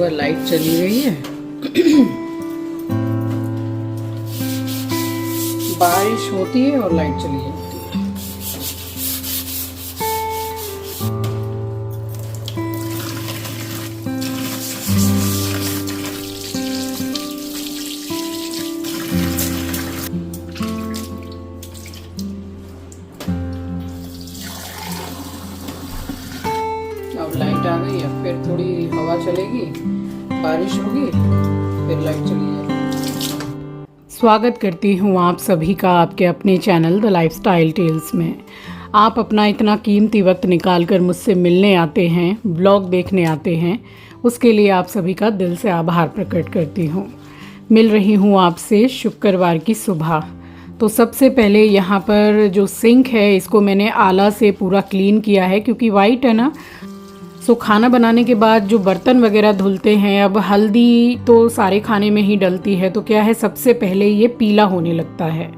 सुबह लाइट चली गई है। बारिश होती है और लाइट चली जाती है। अब लाइट आ गई है, फिर थोड़ी हवा चलेगी, बारिश होगी, फिर लाइट चली जाएगी। स्वागत करती हूँ आप सभी का आपके अपने चैनल द लाइफस्टाइल टेल्स में। आप अपना इतना कीमती वक्त निकाल कर मुझसे मिलने आते हैं, ब्लॉग देखने आते हैं, उसके लिए आप सभी का दिल से आभार प्रकट करती हूँ। मिल रही हूँ आपसे शुक्रवार की सुबह। तो सबसे पहले यहाँ पर जो सिंक है इसको मैंने आला से पूरा क्लीन किया है, क्योंकि वाइट है ना। सो खाना बनाने के बाद जो बर्तन वगैरह धुलते हैं, अब हल्दी तो सारे खाने में ही डलती है, तो क्या है सबसे पहले ये पीला होने लगता है।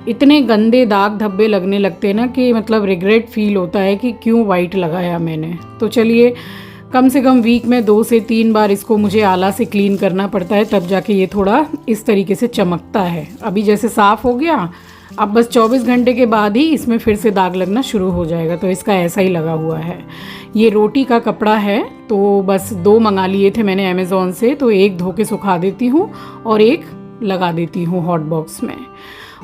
इतने गंदे दाग धब्बे लगने लगते हैं ना कि मतलब रिग्रेट फील होता है कि क्यों वाइट लगाया मैंने। तो चलिए कम से कम वीक में 2 से 3 बार इसको मुझे आला से क्लीन करना पड़ता है, तब जाके ये थोड़ा इस तरीके से चमकता है। अभी जैसे साफ़ हो गया, अब बस 24 घंटे के बाद ही इसमें फिर से दाग लगना शुरू हो जाएगा। तो इसका ऐसा ही लगा हुआ है। ये रोटी का कपड़ा है, तो बस 2 मंगा लिए थे मैंने अमेज़ॉन से, तो एक धो के सुखा देती हूँ और एक लगा देती हूँ हॉट बॉक्स में।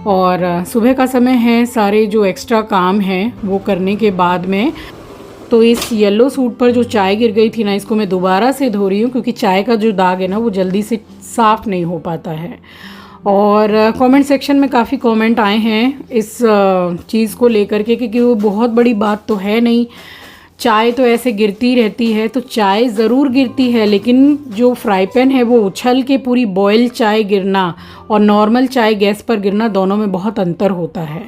और सुबह का समय है, सारे जो एक्स्ट्रा काम हैं वो करने के बाद में तो इस येलो सूट पर जो चाय गिर गई थी ना, इसको मैं दोबारा से धो रही हूँ, क्योंकि चाय का जो दाग है ना वो जल्दी से साफ़ नहीं हो पाता है। और कमेंट सेक्शन में काफ़ी कमेंट आए हैं इस चीज़ को लेकर के, क्योंकि वो बहुत बड़ी बात तो है नहीं। चाय तो ऐसे गिरती रहती है, तो चाय ज़रूर गिरती है, लेकिन जो फ्राई पैन है वो उछल के पूरी बॉयल चाय गिरना और नॉर्मल चाय गैस पर गिरना, दोनों में बहुत अंतर होता है।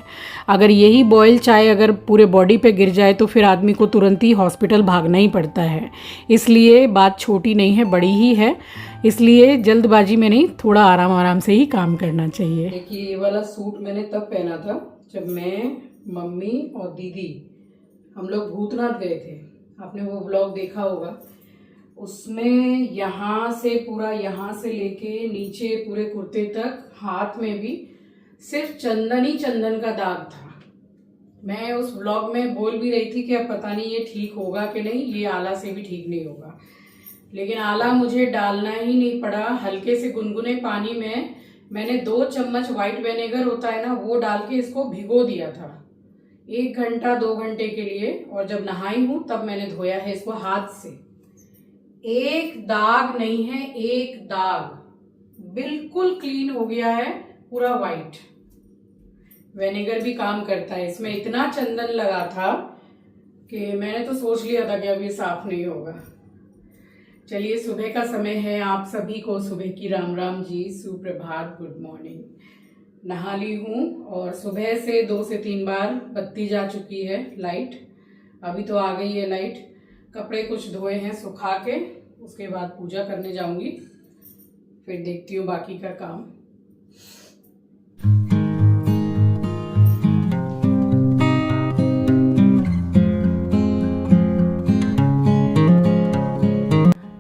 अगर यही बॉयल चाय अगर पूरे बॉडी पे गिर जाए तो फिर आदमी को तुरंत ही हॉस्पिटल भागना ही पड़ता है। इसलिए बात छोटी नहीं है, बड़ी ही है। इसलिए जल्दबाजी में नहीं, थोड़ा आराम आराम से ही काम करना चाहिए। देखिए ये वाला सूट मैंने तब पहना था जब मैं, मम्मी और दीदी हम लोग भूतनाथ गए थे। आपने वो व्लॉग देखा होगा। उसमें यहाँ से पूरा, यहाँ से लेके नीचे पूरे कुर्ते तक, हाथ में भी सिर्फ चंदन ही चंदन का दाग था। मैं उस व्लॉग में बोल भी रही थी कि अब पता नहीं ये ठीक होगा कि नहीं, ये आला से भी ठीक नहीं होगा। लेकिन आला मुझे डालना ही नहीं पड़ा। हल्के से गुनगुने पानी में मैंने 2 चम्मच वाइट विनेगर होता है ना, वो डाल के इसको भिगो दिया था 1 घंटा 2 घंटे के लिए। और जब नहाई हूँ तब मैंने धोया है इसको हाथ से। एक दाग नहीं है, एक दाग, बिल्कुल क्लीन हो गया है, पूरा वाइट। विनेगर भी काम करता है इसमें। इतना चंदन लगा था कि मैंने तो सोच लिया था कि अब ये साफ नहीं होगा। चलिए सुबह का समय है, आप सभी को सुबह की राम राम जी, सुप्रभात, गुड मॉर्निंग। नहा ली हूँ और सुबह से 2 से 3 बार बत्ती जा चुकी है लाइट। अभी तो आ गई है लाइट। कपड़े कुछ धोए हैं सुखा के, उसके बाद पूजा करने जाऊंगी, फिर देखती हूँ बाकी का काम।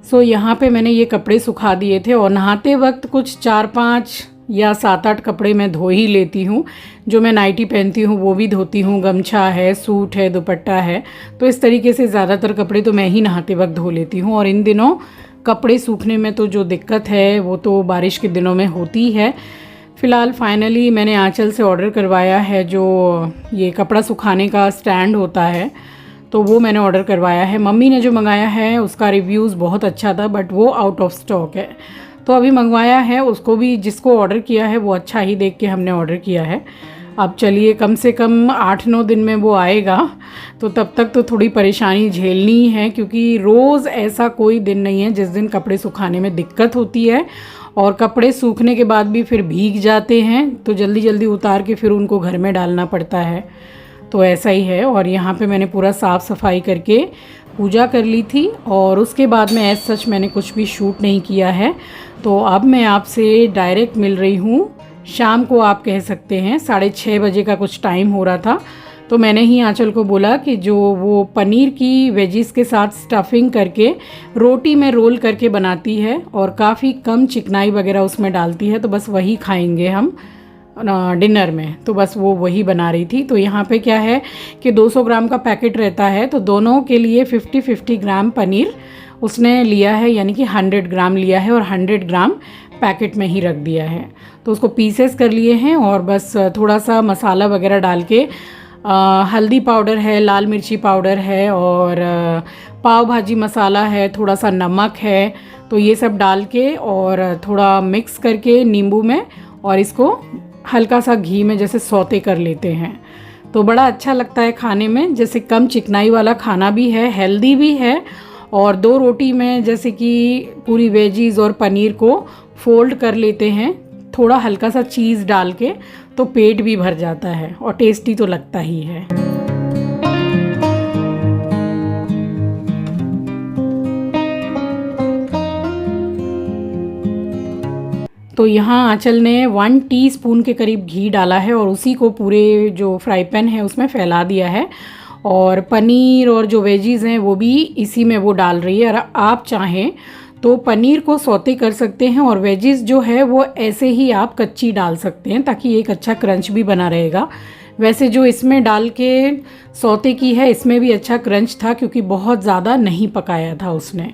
सो यहाँ पे मैंने ये कपड़े सुखा दिए थे और नहाते वक्त कुछ 4-5 या 7-8 कपड़े मैं धो ही लेती हूँ। जो मैं नाइटी पहनती हूँ वो भी धोती हूँ, गमछा है, सूट है, दुपट्टा है, तो इस तरीके से ज़्यादातर कपड़े तो मैं ही नहाते वक्त धो लेती हूँ। और इन दिनों कपड़े सूखने में तो जो दिक्कत है वो तो बारिश के दिनों में होती है। फ़िलहाल फाइनली मैंने आंचल से ऑर्डर करवाया है, जो ये कपड़ा सुखाने का स्टैंड होता है, तो वो मैंने ऑर्डर करवाया है। मम्मी ने जो मंगाया है उसका रिव्यूज़ बहुत अच्छा था, बट वो आउट ऑफ स्टॉक है। तो अभी मंगवाया है, उसको भी जिसको ऑर्डर किया है वो अच्छा ही देख के हमने ऑर्डर किया है। अब चलिए कम से कम 8-9 दिन में वो आएगा, तो तब तक तो थोड़ी परेशानी झेलनी है, क्योंकि रोज़ ऐसा कोई दिन नहीं है जिस दिन कपड़े सुखाने में दिक्कत होती है। और कपड़े सूखने के बाद भी फिर भीग जाते हैं, तो जल्दी जल्दी उतार के फिर उनको घर में डालना पड़ता है। तो ऐसा ही है। और यहाँ पे मैंने पूरा साफ़ सफाई करके पूजा कर ली थी, और उसके बाद में एज सच मैंने कुछ भी शूट नहीं किया है। तो अब मैं आपसे डायरेक्ट मिल रही हूँ। शाम को आप कह सकते हैं 6:30 बजे का कुछ टाइम हो रहा था। तो मैंने ही आंचल को बोला कि जो वो पनीर की वेजिस के साथ स्टफिंग करके रोटी में रोल करके बनाती है और काफ़ी कम चिकनाई वगैरह उसमें डालती है, तो बस वही खाएंगे हम डिनर में। तो बस वो वही बना रही थी। तो यहाँ पे क्या है कि 200 ग्राम का पैकेट रहता है, तो दोनों के लिए 50-50 ग्राम पनीर उसने लिया है, यानी कि 100 ग्राम लिया है और 100 ग्राम पैकेट में ही रख दिया है। तो उसको पीसेस कर लिए हैं और बस थोड़ा सा मसाला वगैरह डाल के हल्दी पाउडर है, लाल मिर्ची पाउडर है और पाव भाजी मसाला है, थोड़ा सा नमक है, तो ये सब डाल के और थोड़ा मिक्स करके नींबू में और इसको हल्का सा घी में जैसे सौते कर लेते हैं। तो बड़ा अच्छा लगता है खाने में, जैसे कम चिकनाई वाला खाना भी है, हेल्दी भी है। और 2 रोटी में जैसे कि पूरी वेजीज और पनीर को फोल्ड कर लेते हैं, थोड़ा हल्का सा चीज़ डाल के, तो पेट भी भर जाता है और टेस्टी तो लगता ही है। तो यहाँ आंचल ने 1 टीस्पून के करीब घी डाला है और उसी को पूरे जो फ्राई पैन है उसमें फैला दिया है और पनीर और जो वेजीज़ हैं वो भी इसी में वो डाल रही है। और आप चाहें तो पनीर को सौते कर सकते हैं और वेजीज़ जो है वो ऐसे ही आप कच्ची डाल सकते हैं ताकि एक अच्छा क्रंच भी बना रहेगा। वैसे जो इसमें डाल के सौते की है इसमें भी अच्छा क्रंच था क्योंकि बहुत ज़्यादा नहीं पकाया था उसने।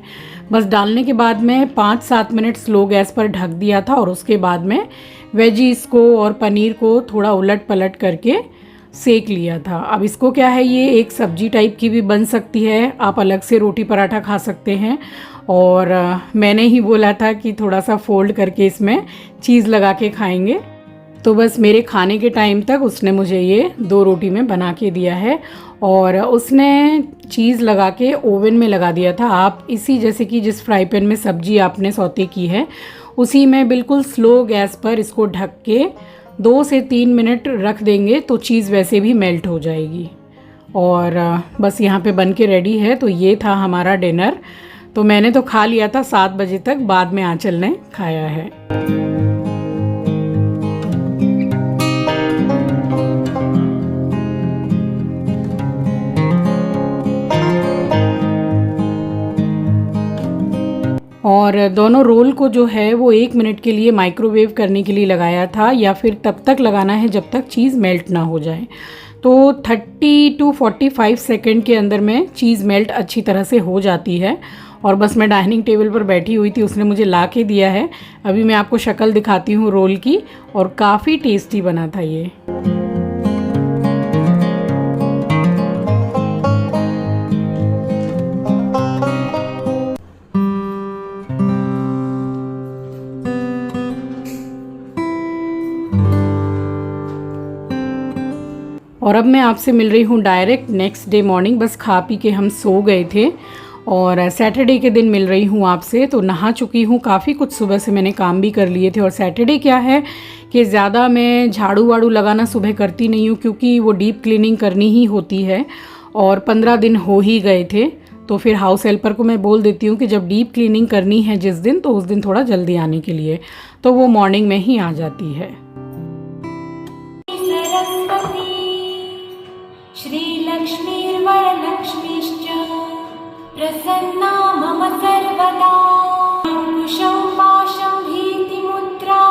बस डालने के बाद में 5-7 मिनट स्लो गैस पर ढक दिया था और उसके बाद में वेजीज़ को और पनीर को थोड़ा उलट पलट करके सेक लिया था। अब इसको क्या है, ये एक सब्जी टाइप की भी बन सकती है, आप अलग से रोटी पराठा खा सकते हैं। और मैंने ही बोला था कि थोड़ा सा फोल्ड करके इसमें चीज़ लगा के खाएंगे। तो बस मेरे खाने के टाइम तक उसने मुझे ये 2 रोटी में बना के दिया है और उसने चीज़ लगा के ओवन में लगा दिया था। आप इसी जैसे कि जिस फ्राई पैन में सब्जी आपने सौते की है उसी में बिल्कुल स्लो गैस पर इसको ढक के 2 से 3 मिनट रख देंगे तो चीज़ वैसे भी मेल्ट हो जाएगी। और बस यहाँ पे बन के रेडी है। तो ये था हमारा डिनर। तो मैंने तो खा लिया था 7 बजे तक, बाद में आंचल ने खाया है। और दोनों रोल को जो है वो 1 मिनट के लिए माइक्रोवेव करने के लिए लगाया था, या फिर तब तक लगाना है जब तक चीज़ मेल्ट ना हो जाए। तो 30 to 45 सेकंड के अंदर में चीज़ मेल्ट अच्छी तरह से हो जाती है। और बस मैं डाइनिंग टेबल पर बैठी हुई थी, उसने मुझे ला के दिया है। अभी मैं आपको शक्ल दिखाती हूँ रोल की, और काफ़ी टेस्टी बना था ये। और अब मैं आपसे मिल रही हूँ डायरेक्ट नेक्स्ट डे मॉर्निंग। बस खा पी के हम सो गए थे और सैटरडे के दिन मिल रही हूँ आपसे। तो नहा चुकी हूँ, काफ़ी कुछ सुबह से मैंने काम भी कर लिए थे। और सैटरडे क्या है कि ज़्यादा मैं झाड़ू वाड़ू लगाना सुबह करती नहीं हूँ क्योंकि वो डीप क्लीनिंग करनी ही होती है और 15 दिन हो ही गए थे। तो फिर हाउस हेल्पर को मैं बोल देती हूँ कि जब डीप क्लीनिंग करनी है जिस दिन, तो उस दिन थोड़ा जल्दी आने के लिए, तो वो मॉर्निंग में ही आ जाती है। श्रीलक्ष्मीर्वरलक्ष्मीश्च प्रसन्ना मम सर्वदा। अंकुशं पाशं भीतिमुद्रा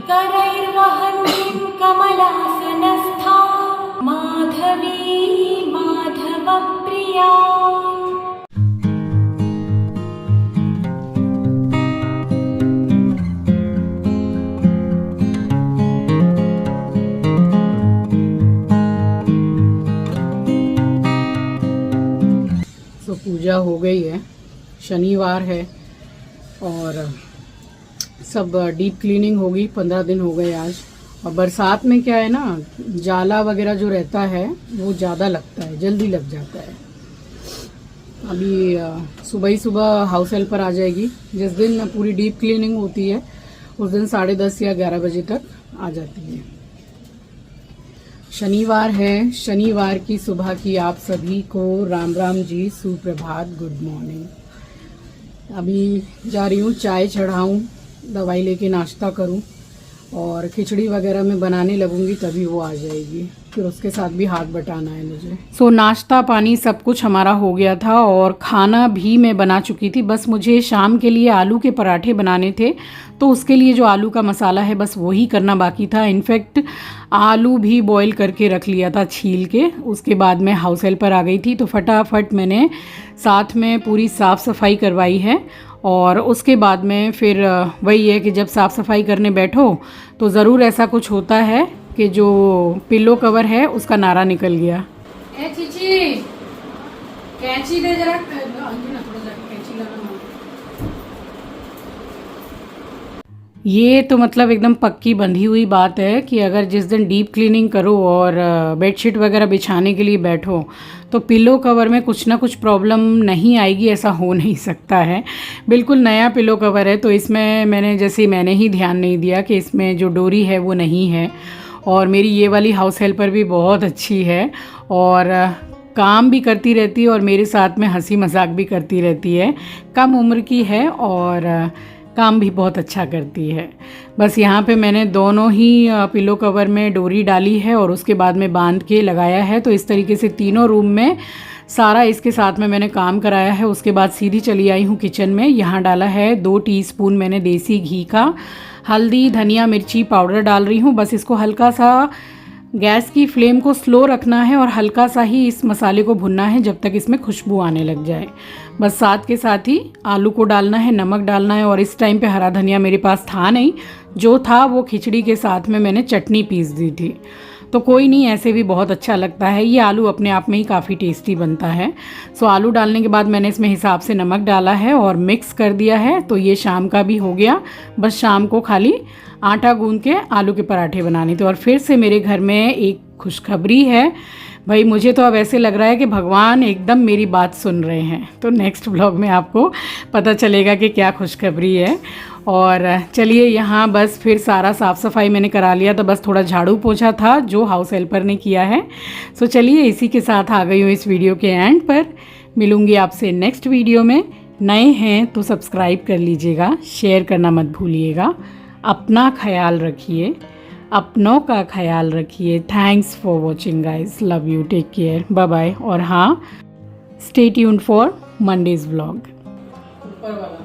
करैर्वहन्तीं कमलासनस्था माधवी माधवप्रिया। तो पूजा हो गई है, शनिवार है और सब डीप क्लीनिंग होगी। 15 दिन हो गए आज। और बरसात में क्या है ना, जाला वगैरह जो रहता है वो ज़्यादा लगता है, जल्दी लग जाता है। अभी सुबह ही सुबह हाउस हेल्पर आ जाएगी। जिस दिन पूरी डीप क्लीनिंग होती है उस दिन 10:30 या 11 बजे तक आ जाती है। शनिवार है, शनिवार की सुबह की आप सभी को राम राम जी, सुप्रभात, गुड मॉर्निंग। अभी जा रही हूँ चाय चढ़ाऊँ, दवाई लेके नाश्ता करूँ और खिचड़ी वगैरह मैं बनाने लगूंगी तभी वो आ जाएगी, फिर उसके साथ भी हाथ बटाना है मुझे। सो नाश्ता पानी सब कुछ हमारा हो गया था और खाना भी मैं बना चुकी थी। बस मुझे शाम के लिए आलू के पराठे बनाने थे, तो उसके लिए जो आलू का मसाला है बस वही करना बाकी था। इनफैक्ट आलू भी बॉईल करके रख लिया था छील के। उसके बाद मैं हाउस हेल्पर आ गई थी तो फटाफट मैंने साथ में पूरी साफ़ सफाई करवाई है। और उसके बाद में फिर वही है कि जब साफ़ सफाई करने बैठो तो ज़रूर ऐसा कुछ होता है कि जो पिलो कवर है उसका नारा निकल गया। ए चीची कैंची दे जरा, कैंची लाना। ये तो मतलब एकदम पक्की बंधी हुई बात है कि अगर जिस दिन डीप क्लीनिंग करो और बेडशीट वगैरह बिछाने के लिए बैठो तो पिलो कवर में कुछ ना कुछ प्रॉब्लम नहीं आएगी, ऐसा हो नहीं सकता है। बिल्कुल नया पिलो कवर है तो इसमें मैंने ही ध्यान नहीं दिया कि इसमें जो डोरी है वो नहीं है। और मेरी ये वाली हाउस हेल्पर भी बहुत अच्छी है और काम भी करती रहती है और मेरे साथ में हंसी मजाक भी करती रहती है। कम उम्र की है और काम भी बहुत अच्छा करती है। बस यहाँ पे मैंने दोनों ही पिलो कवर में डोरी डाली है और उसके बाद में बांध के लगाया है। तो इस तरीके से तीनों रूम में सारा इसके साथ में मैंने काम कराया है। उसके बाद सीधी चली आई हूँ किचन में। यहाँ डाला है 2 टीस्पून मैंने देसी घी का, हल्दी धनिया मिर्ची पाउडर डाल रही हूँ। बस इसको हल्का सा गैस की फ्लेम को स्लो रखना है और हल्का सा ही इस मसाले को भुनना है जब तक इसमें खुशबू आने लग जाए। बस साथ के साथ ही आलू को डालना है, नमक डालना है। और इस टाइम पे हरा धनिया मेरे पास था नहीं, जो था वो खिचड़ी के साथ में मैंने चटनी पीस दी थी। तो कोई नहीं, ऐसे भी बहुत अच्छा लगता है। ये आलू अपने आप में ही काफ़ी टेस्टी बनता है। सो आलू डालने के बाद मैंने इसमें हिसाब से नमक डाला है और मिक्स कर दिया है। तो ये शाम का भी हो गया। बस शाम को खाली आटा गूंद के आलू के पराठे बनाने थे। और फिर से मेरे घर में एक खुशखबरी है भाई। मुझे तो अब ऐसे लग रहा है कि भगवान एकदम मेरी बात सुन रहे हैं। तो नेक्स्ट व्लॉग में आपको पता चलेगा कि क्या खुशखबरी है। और चलिए, यहाँ बस फिर सारा साफ़ सफाई मैंने करा लिया था, बस थोड़ा झाड़ू पोछा था जो हाउस हेल्पर ने किया है। सो चलिए, इसी के साथ आ गई हूँ इस वीडियो के एंड पर। मिलूँगी आपसे नेक्स्ट वीडियो में। नए हैं तो सब्सक्राइब कर लीजिएगा, शेयर करना मत भूलिएगा। अपना ख्याल रखिए, अपनों का ख्याल रखिए। Thanks for watching guys, love you, take care, bye bye. और हाँ, stay tuned for Monday's vlog. ऊपर वाला